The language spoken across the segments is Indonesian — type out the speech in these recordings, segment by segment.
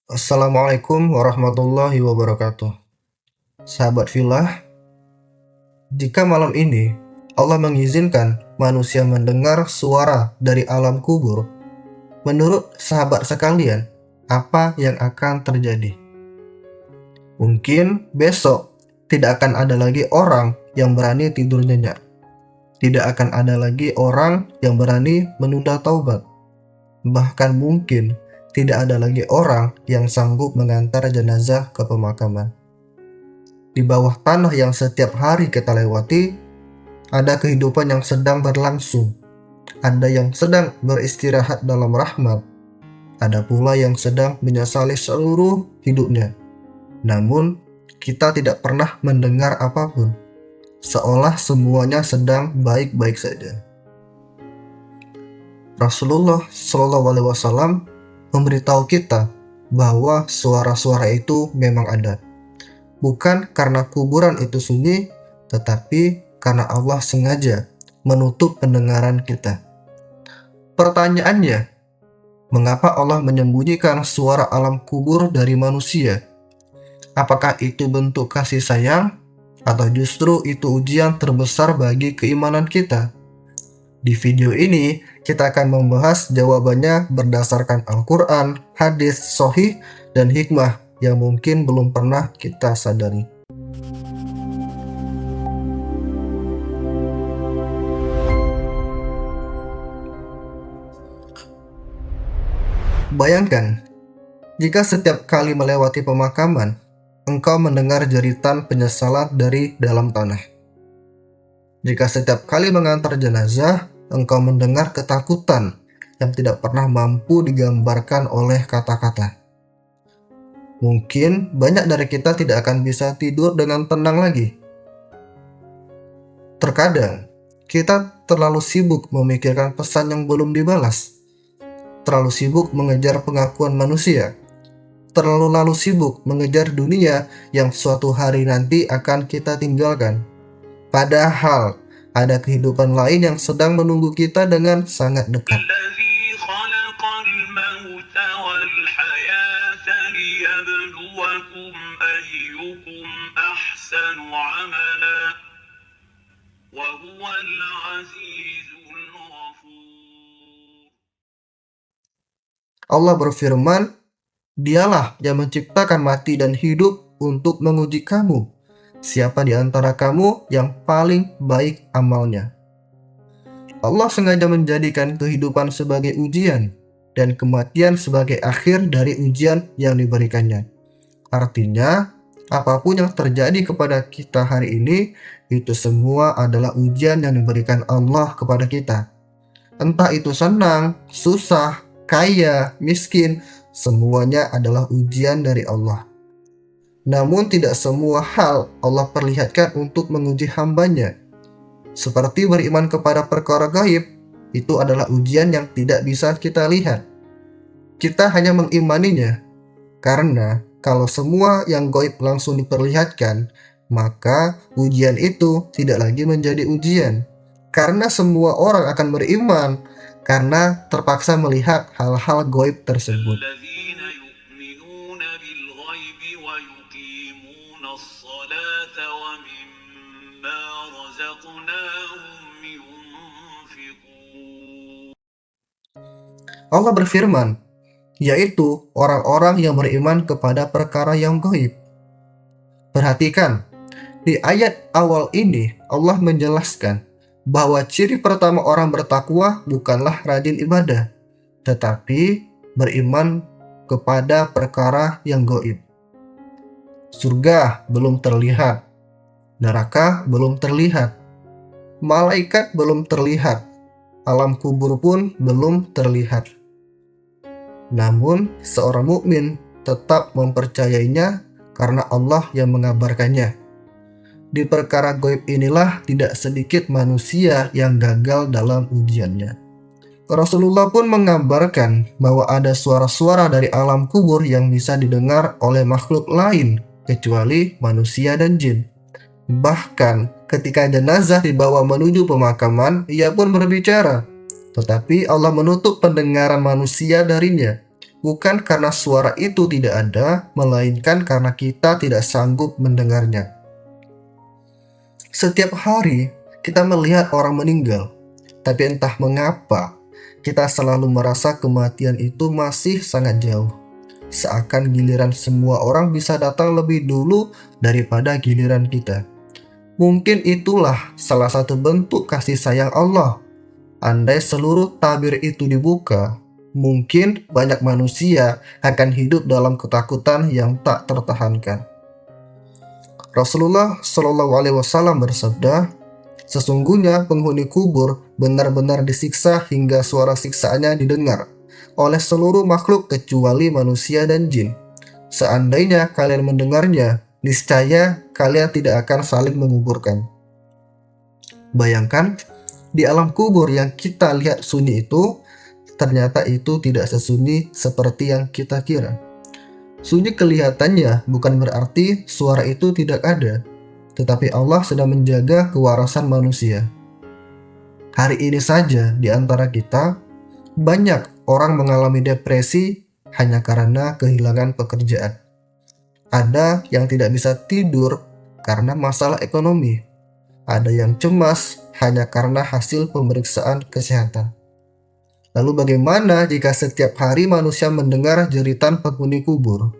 Assalamualaikum warahmatullahi wabarakatuh. Sahabat Filah, jika malam ini Allah mengizinkan manusia mendengar suara dari alam kubur, menurut sahabat sekalian, apa yang akan terjadi? Mungkin besok tidak akan ada lagi orang yang berani tidur nyenyak. Tidak akan ada lagi orang yang berani menunda taubat. Bahkan mungkin tidak ada lagi orang yang sanggup mengantar jenazah ke pemakaman. Di bawah tanah yang setiap hari kita lewati, ada kehidupan yang sedang berlangsung. Ada yang sedang beristirahat dalam rahmat. Ada pula yang sedang menyesali seluruh hidupnya. Namun, kita tidak pernah mendengar apapun. Seolah semuanya sedang baik-baik saja. Rasulullah SAW memberitahu kita bahwa suara-suara itu memang ada. Bukan karena kuburan itu sunyi, tetapi karena Allah sengaja menutup pendengaran kita. Pertanyaannya, mengapa Allah menyembunyikan suara alam kubur dari manusia? Apakah itu bentuk kasih sayang, atau justru itu ujian terbesar bagi keimanan kita? Di video ini, kita akan membahas jawabannya berdasarkan Al-Quran, hadis, sahih, dan hikmah yang mungkin belum pernah kita sadari. Bayangkan, jika setiap kali melewati pemakaman, engkau mendengar jeritan penyesalan dari dalam tanah. Jika setiap kali mengantar jenazah, engkau mendengar ketakutan yang tidak pernah mampu digambarkan oleh kata-kata. Mungkin banyak dari kita tidak akan bisa tidur dengan tenang lagi. Terkadang, kita terlalu sibuk memikirkan pesan yang belum dibalas. Terlalu sibuk mengejar pengakuan manusia. Terlalu sibuk mengejar dunia yang suatu hari nanti akan kita tinggalkan. Padahal, ada kehidupan lain yang sedang menunggu kita dengan sangat dekat. Allah berfirman, "Dialah yang menciptakan mati dan hidup untuk menguji kamu. Siapa di antara kamu yang paling baik amalnya?" Allah sengaja menjadikan kehidupan sebagai ujian dan kematian sebagai akhir dari ujian yang diberikannya. Artinya, apapun yang terjadi kepada kita hari ini, itu semua adalah ujian yang diberikan Allah kepada kita. Entah itu senang, susah, kaya, miskin, semuanya adalah ujian dari Allah. Namun tidak semua hal Allah perlihatkan untuk menguji hambanya. Seperti beriman kepada perkara gaib, itu adalah ujian yang tidak bisa kita lihat. Kita hanya mengimaninya, karena kalau semua yang gaib langsung diperlihatkan, maka ujian itu tidak lagi menjadi ujian. Karena semua orang akan beriman, karena terpaksa melihat hal-hal gaib tersebut. Allah berfirman, yaitu orang-orang yang beriman kepada perkara yang gaib. Perhatikan, di ayat awal ini Allah menjelaskan bahwa ciri pertama orang bertakwa bukanlah rajin ibadah, tetapi beriman kepada perkara yang gaib. Surga belum terlihat, neraka belum terlihat, malaikat belum terlihat, alam kubur pun belum terlihat. Namun, seorang mukmin tetap mempercayainya karena Allah yang mengabarkannya. Di perkara gaib inilah tidak sedikit manusia yang gagal dalam ujiannya. Rasulullah pun mengabarkan bahwa ada suara-suara dari alam kubur yang bisa didengar oleh makhluk lain kecuali manusia dan jin. Bahkan ketika jenazah dibawa menuju pemakaman, ia pun berbicara. Tetapi Allah menutup pendengaran manusia darinya. bukan karena suara itu tidak ada, melainkan karena kita tidak sanggup mendengarnya. Setiap hari kita melihat orang meninggal, tapi entah mengapa kita selalu merasa kematian itu masih sangat jauh. Seakan giliran semua orang bisa datang lebih dulu daripada giliran kita. Mungkin itulah salah satu bentuk kasih sayang Allah. Andai seluruh tabir itu dibuka, mungkin banyak manusia akan hidup dalam ketakutan yang tak tertahankan. Rasulullah Shallallahu Alaihi Wasallam bersabda, "Sesungguhnya penghuni kubur benar-benar disiksa hingga suara siksaannya didengar oleh seluruh makhluk kecuali manusia dan jin. Seandainya kalian mendengarnya, niscaya kalian tidak akan saling menguburkan." Bayangkan, di alam kubur yang kita lihat sunyi itu, ternyata itu tidak sesunyi seperti yang kita kira. Sunyi kelihatannya bukan berarti suara itu tidak ada, tetapi Allah sedang menjaga kewarasan manusia. Hari ini saja di antara kita, banyak orang mengalami depresi hanya karena kehilangan pekerjaan. Ada yang tidak bisa tidur karena masalah ekonomi. Ada yang cemas hanya karena hasil pemeriksaan kesehatan. Lalu bagaimana jika setiap hari manusia mendengar jeritan penghuni kubur?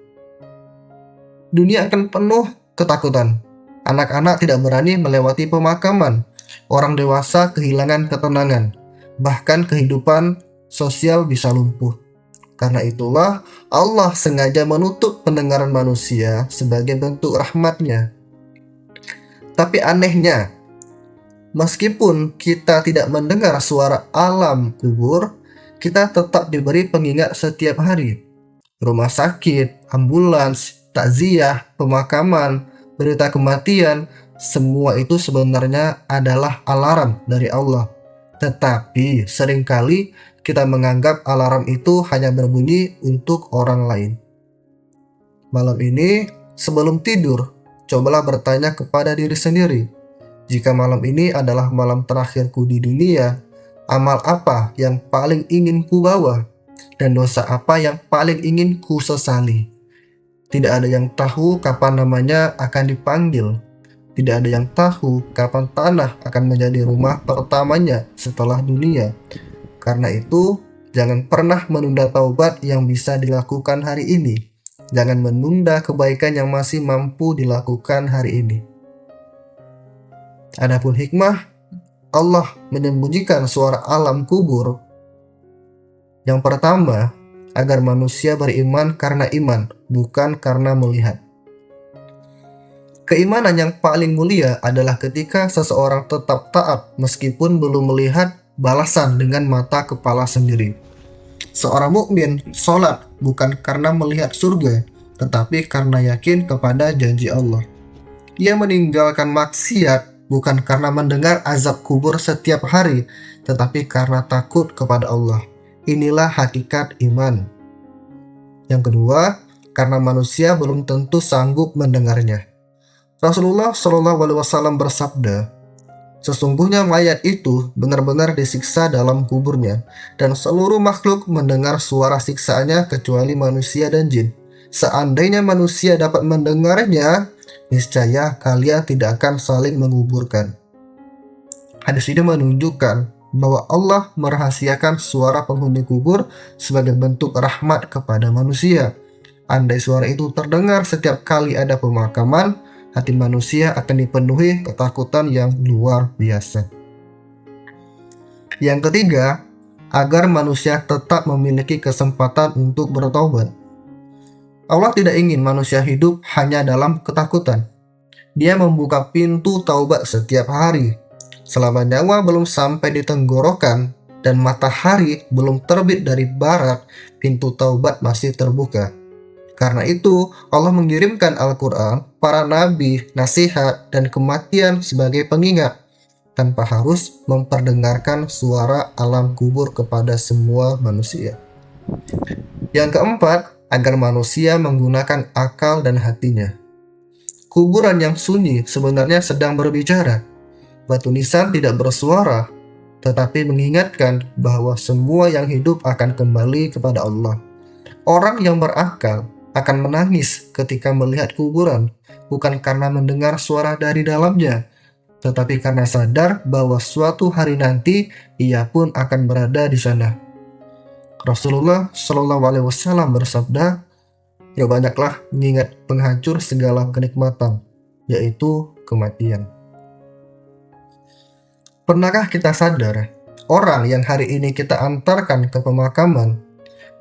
Dunia akan penuh ketakutan. Anak-anak tidak berani melewati pemakaman. Orang dewasa kehilangan ketenangan. Bahkan kehidupan sosial bisa lumpuh. Karena itulah Allah sengaja menutup pendengaran manusia sebagai bentuk rahmat-Nya. Tapi anehnya, meskipun kita tidak mendengar suara alam kubur, kita tetap diberi pengingat setiap hari. Rumah sakit, ambulans, takziah, pemakaman, berita kematian, semua itu sebenarnya adalah alarm dari Allah. Tetapi seringkali kita menganggap alarm itu hanya berbunyi untuk orang lain. Malam ini, sebelum tidur, cobalah bertanya kepada diri sendiri, jika malam ini adalah malam terakhirku di dunia, amal apa yang paling ingin ku bawa, dan dosa apa yang paling ingin ku sesali. Tidak ada yang tahu kapan namanya akan dipanggil. Tidak ada yang tahu kapan tanah akan menjadi rumah pertamanya setelah dunia. Karena itu, jangan pernah menunda taubat yang bisa dilakukan hari ini. Jangan menunda kebaikan yang masih mampu dilakukan hari ini. Adapun hikmah, Allah menyembunyikan suara alam kubur. Yang pertama, agar manusia beriman karena iman, bukan karena melihat. Keimanan yang paling mulia adalah ketika seseorang tetap taat meskipun belum melihat balasan dengan mata kepala sendiri. Seorang mukmin sholat bukan karena melihat surga, tetapi karena yakin kepada janji Allah. Ia meninggalkan maksiat bukan karena mendengar azab kubur setiap hari, tetapi karena takut kepada Allah. Inilah hakikat iman. Yang kedua, karena manusia belum tentu sanggup mendengarnya. Rasulullah Shallallahu Alaihi Wasallam bersabda, "Sesungguhnya mayat itu benar-benar disiksa dalam kuburnya, dan seluruh makhluk mendengar suara siksaannya kecuali manusia dan jin. Seandainya manusia dapat mendengarnya, niscaya kalian tidak akan saling menguburkan." Hadis ini menunjukkan bahwa Allah merahasiakan suara penghuni kubur sebagai bentuk rahmat kepada manusia. Andai suara itu terdengar setiap kali ada pemakaman, hati manusia akan dipenuhi ketakutan yang luar biasa. Yang ketiga, agar manusia tetap memiliki kesempatan untuk bertobat. Allah tidak ingin manusia hidup hanya dalam ketakutan. Dia membuka pintu taubat setiap hari. Selama nyawa belum sampai di tenggorokan dan matahari belum terbit dari barat, pintu taubat masih terbuka. Karena itu, Allah mengirimkan Al-Quran, para nabi, nasihat, dan kematian sebagai pengingat, tanpa harus memperdengarkan suara alam kubur kepada semua manusia. Yang keempat, agar manusia menggunakan akal dan hatinya. Kuburan yang sunyi sebenarnya sedang berbicara. Batu nisan tidak bersuara, tetapi mengingatkan bahwa semua yang hidup akan kembali kepada Allah. Orang yang berakal akan menangis ketika melihat kuburan, bukan karena mendengar suara dari dalamnya, tetapi karena sadar bahwa suatu hari nanti ia pun akan berada di sana. Rasulullah Shallallahu Alaihi Wasallam bersabda, "Ya banyaklah mengingat penghancur segala kenikmatan, yaitu kematian." Pernahkah kita sadar, orang yang hari ini kita antarkan ke pemakaman,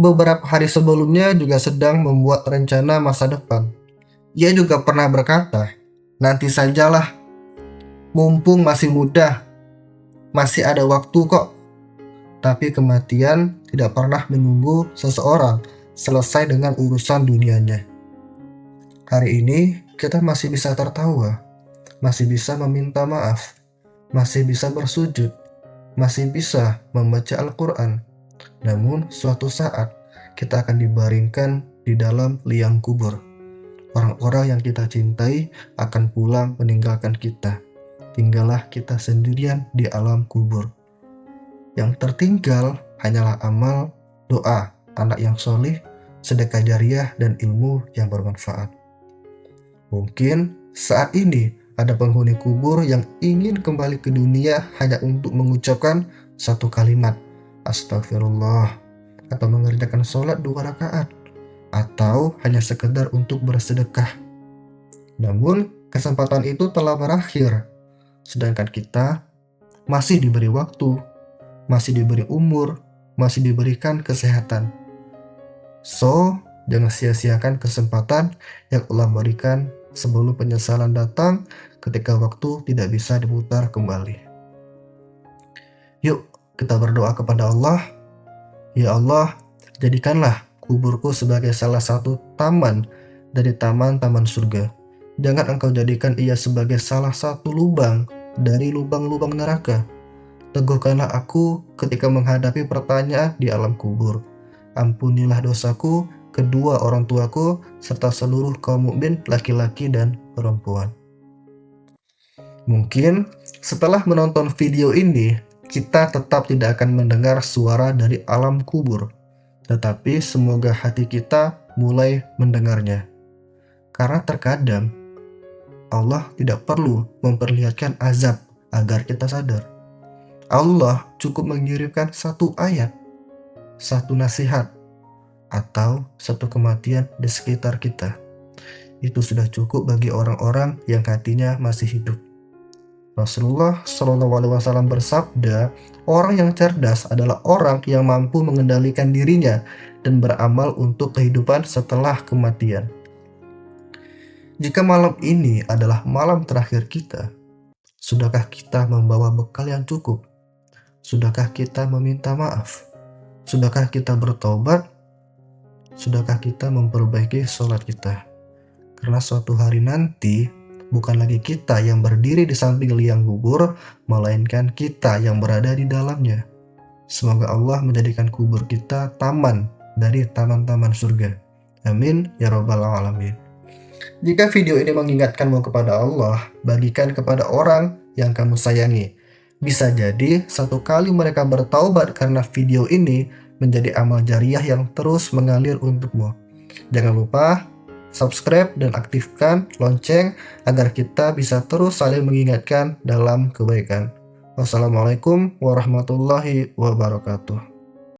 beberapa hari sebelumnya juga sedang membuat rencana masa depan. Ia juga pernah berkata, "Nanti sajalah, mumpung masih muda, masih ada waktu kok." Tapi kematian tidak pernah menunggu seseorang selesai dengan urusan dunianya. Hari ini kita masih bisa tertawa, masih bisa meminta maaf, masih bisa bersujud, masih bisa membaca Al-Quran. Namun suatu saat kita akan dibaringkan di dalam liang kubur. Orang-orang yang kita cintai akan pulang meninggalkan kita. Tinggallah kita sendirian di alam kubur. Yang tertinggal hanyalah amal, doa, anak yang solih, sedekah jariah, dan ilmu yang bermanfaat. Mungkin saat ini ada penghuni kubur yang ingin kembali ke dunia hanya untuk mengucapkan satu kalimat, "Astagfirullah," atau mengerjakan sholat 2 rakaat, atau hanya sekedar untuk bersedekah. Namun, kesempatan itu telah berakhir, sedangkan kita masih diberi waktu, masih diberi umur, masih diberikan kesehatan. So, jangan sia-siakan kesempatan yang Allah berikan sebelum penyesalan datang ketika waktu tidak bisa diputar kembali. Yuk, kita berdoa kepada Allah. Ya Allah, jadikanlah kuburku sebagai salah satu taman dari taman-taman surga. Jangan Engkau jadikan ia sebagai salah satu lubang dari lubang-lubang neraka. Teguhkanlah aku ketika menghadapi pertanyaan di alam kubur. Ampunilah dosaku, kedua orang tuaku, serta seluruh kaum mukmin laki-laki dan perempuan. Mungkin setelah menonton video ini, kita tetap tidak akan mendengar suara dari alam kubur. Tetapi semoga hati kita mulai mendengarnya. Karena terkadang Allah tidak perlu memperlihatkan azab agar kita sadar. Allah cukup mengirimkan satu ayat, satu nasihat, atau satu kematian di sekitar kita. Itu sudah cukup bagi orang-orang yang hatinya masih hidup. Rasulullah Shallallahu Alaihi Wasallam bersabda, orang yang cerdas adalah orang yang mampu mengendalikan dirinya dan beramal untuk kehidupan setelah kematian. Jika malam ini adalah malam terakhir kita, sudahkah kita membawa bekal yang cukup? Sudahkah kita meminta maaf? Sudahkah kita bertobat? Sudahkah kita memperbaiki sholat kita? Karena suatu hari nanti, bukan lagi kita yang berdiri di samping liang kubur, melainkan kita yang berada di dalamnya. Semoga Allah menjadikan kubur kita taman dari taman-taman surga. Amin ya rabbal alamin. Jika video ini mengingatkanmu kepada Allah, bagikan kepada orang yang kamu sayangi. Bisa jadi satu kali mereka bertaubat karena video ini menjadi amal jariah yang terus mengalir untukmu. Jangan lupa subscribe dan aktifkan lonceng agar kita bisa terus saling mengingatkan dalam kebaikan. Wassalamualaikum warahmatullahi wabarakatuh.